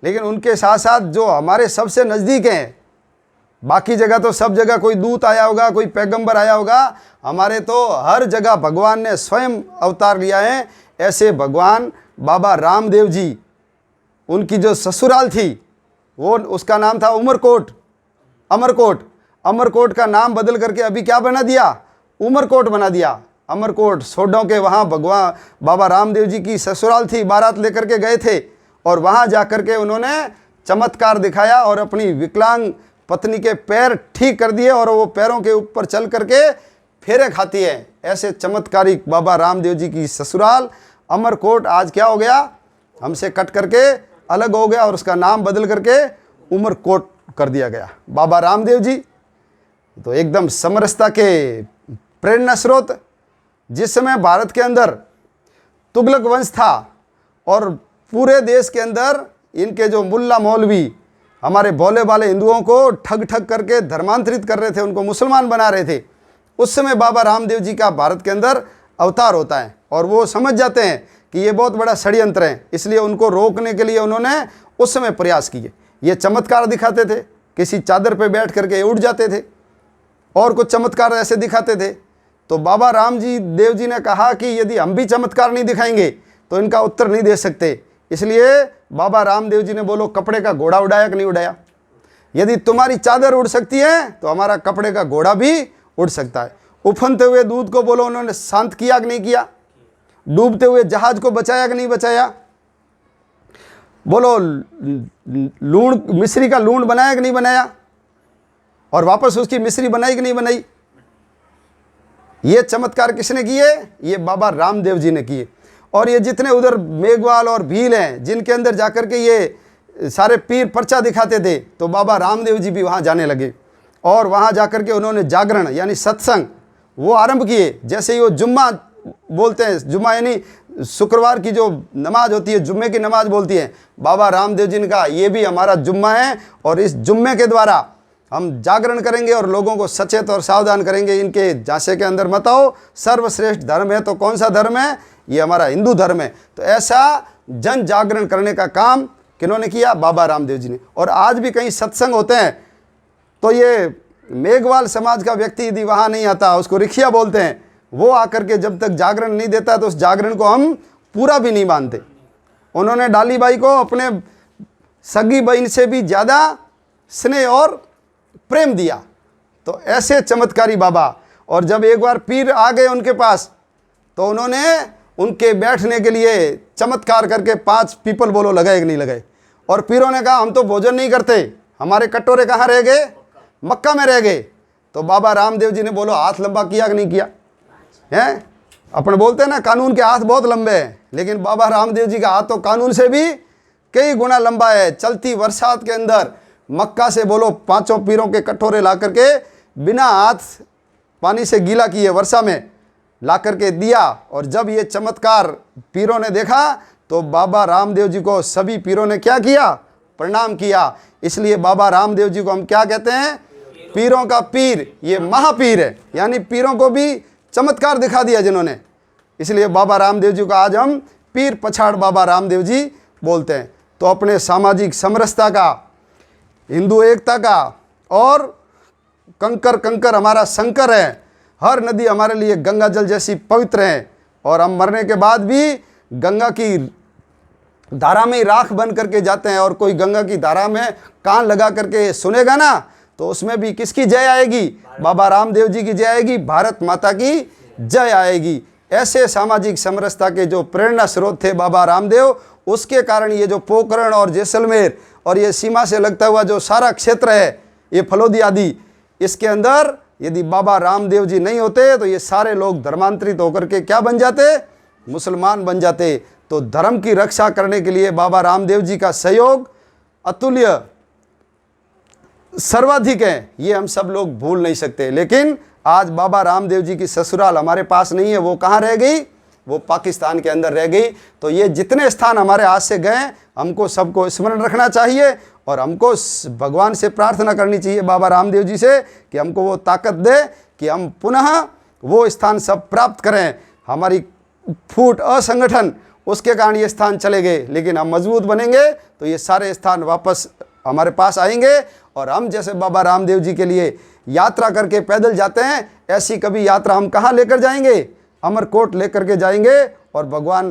लेकिन उनके साथ साथ जो हमारे सबसे नज़दीक हैं, बाकी जगह तो सब जगह कोई दूत आया होगा, कोई पैगंबर आया होगा, हमारे तो हर जगह भगवान ने स्वयं अवतार लिया है। ऐसे भगवान बाबा रामदेव जी, उनकी जो ससुराल थी वो उसका नाम था उमरकोट, अमरकोट। अमरकोट का नाम बदल करके अभी क्या बना दिया, उमरकोट बना दिया। अमरकोट सोडों के वहाँ भगवान बाबा रामदेव जी की ससुराल थी, बारात लेकर के गए थे और वहाँ जा कर के उन्होंने चमत्कार दिखाया और अपनी विकलांग पत्नी के पैर ठीक कर दिए और वो पैरों के ऊपर चल करके फेरे खाती है। ऐसे चमत्कारिक बाबा रामदेव जी की ससुराल अमरकोट आज क्या हो गया, हमसे कट करके अलग हो गया और उसका नाम बदल करके उमरकोट कर दिया गया। बाबा रामदेव जी तो एकदम समरसता के प्रेरणा स्रोत। जिस समय भारत के अंदर तुगलक वंश था और पूरे देश के अंदर इनके जो मुल्ला मौलवी हमारे भोले भाले हिंदुओं को ठग ठग करके धर्मांतरित कर रहे थे, उनको मुसलमान बना रहे थे, उस समय बाबा रामदेव जी का भारत के अंदर अवतार होता है और वो समझ जाते हैं कि ये बहुत बड़ा षड्यंत्र है, इसलिए उनको रोकने के लिए उन्होंने उस समय प्रयास किए। ये चमत्कार दिखाते थे, किसी चादर पे बैठ करके उठ जाते थे और कुछ चमत्कार ऐसे दिखाते थे। तो बाबा राम जी देव जी ने कहा कि यदि हम भी चमत्कार नहीं दिखाएंगे तो इनका उत्तर नहीं दे सकते, इसलिए बाबा रामदेव जी ने बोलो कपड़े का घोड़ा उड़ाया कि नहीं उड़ाया। यदि तुम्हारी चादर उड़ सकती है तो हमारा कपड़े का घोड़ा भी उड़ सकता है। उफनते हुए दूध को बोलो उन्होंने शांत किया कि नहीं किया। डूबते हुए जहाज को बचाया कि नहीं बचाया। बोलो लूण, मिस्री का लूण बनाया कि नहीं बनाया और वापस उसकी मिस्री बनाई कि नहीं बनाई। ये चमत्कार किसने किए, ये बाबा रामदेव जी ने किए। और ये जितने उधर मेघवाल और भील हैं जिनके अंदर जाकर के ये सारे पीर पर्चा दिखाते थे, तो बाबा रामदेव जी भी वहाँ जाने लगे और वहाँ जाकर के उन्होंने जागरण यानी सत्संग वो आरंभ किए। जैसे ही वो जुम्मा बोलते हैं, जुम्मा यानी शुक्रवार की जो नमाज होती है, जुम्मे की नमाज बोलती है, बाबा रामदेव जी ने कहा ये भी हमारा जुम्मा है और इस जुम्मे के द्वारा हम जागरण करेंगे और लोगों को सचेत और सावधान करेंगे। इनके झांसे के अंदर मत आओ, सर्वश्रेष्ठ धर्म है तो कौन सा धर्म है, ये हमारा हिंदू धर्म है। तो ऐसा जन जागरण करने का काम किन्होंने किया, बाबा रामदेव जी ने। और आज भी कहीं सत्संग होते हैं तो ये मेघवाल समाज का व्यक्ति यदि वहाँ नहीं आता, उसको रिक्शिया बोलते हैं, वो आकर के जब तक जागरण नहीं देता तो उस जागरण को हम पूरा भी नहीं मानते। उन्होंने डाली बाई को अपने सगी बहन से भी ज़्यादा स्नेह और प्रेम दिया। तो ऐसे चमत्कारी बाबा। और जब एक बार पीर आ गए उनके पास तो उन्होंने उनके बैठने के लिए चमत्कार करके 5 पीपल बोलो लगाए कि नहीं लगाए। और पीरों ने कहा हम तो भोजन नहीं करते, हमारे कटोरे कहाँ रह गए, मक्का में रह गए। तो बाबा रामदेव जी ने बोलो हाथ लंबा किया कि नहीं किया है। अपन बोलते हैं ना कानून के हाथ बहुत लंबे हैं, लेकिन बाबा रामदेव जी का हाथ तो कानून से भी कई गुना लंबा है। चलती बरसात के अंदर मक्का से बोलो 5 पीरों के कटोरे ला करके बिना हाथ पानी से गीला किए वर्षा में ला करके दिया। और जब ये चमत्कार पीरों ने देखा तो बाबा रामदेव जी को सभी पीरों ने क्या किया, प्रणाम किया। इसलिए बाबा रामदेव जी को हम क्या कहते हैं, पीरों का पीर। ये महापीर है, यानी पीरों को भी चमत्कार दिखा दिया जिन्होंने। इसलिए बाबा रामदेव जी को आज हम पीर पछाड़ बाबा रामदेव जी बोलते हैं। तो अपने सामाजिक समरसता का, हिंदू एकता का और कंकर कंकर हमारा शंकर है। हर नदी हमारे लिए गंगा जल जैसी पवित्र है और हम मरने के बाद भी गंगा की धारा में ही राख बन करके जाते हैं। और कोई गंगा की धारा में कान लगा करके सुनेगा ना तो उसमें भी किसकी जय आएगी, बाबा रामदेव जी की जय आएगी, भारत माता की जय आएगी। ऐसे सामाजिक समरसता के जो प्रेरणा स्रोत थे बाबा रामदेव, उसके कारण ये जो पोखरण और जैसलमेर और ये सीमा से लगता हुआ जो सारा क्षेत्र है, ये फलोदी आदि, इसके अंदर यदि बाबा रामदेव जी नहीं होते तो ये सारे लोग धर्मांतरित होकर के क्या बन जाते, मुसलमान बन जाते। तो धर्म की रक्षा करने के लिए बाबा रामदेव जी का सहयोग अतुल्य सर्वाधिक है, ये हम सब लोग भूल नहीं सकते। लेकिन आज बाबा रामदेव जी की ससुराल हमारे पास नहीं है, वो कहाँ रह गई, वो पाकिस्तान के अंदर रह गई। तो ये जितने स्थान हमारे हाथ से गए, हमको सबको स्मरण रखना चाहिए और हमको भगवान से प्रार्थना करनी चाहिए बाबा रामदेव जी से कि हमको वो ताकत दे कि हम पुनः वो स्थान सब प्राप्त करें। हमारी फूट असंगठन उसके कारण ये स्थान चले गए, लेकिन हम मजबूत बनेंगे तो ये सारे स्थान वापस हमारे पास आएंगे। और हम जैसे बाबा रामदेव जी के लिए यात्रा करके पैदल जाते हैं, ऐसी कभी यात्रा हम कहाँ लेकर जाएंगे? अमरकोट लेकर के जाएंगे। और भगवान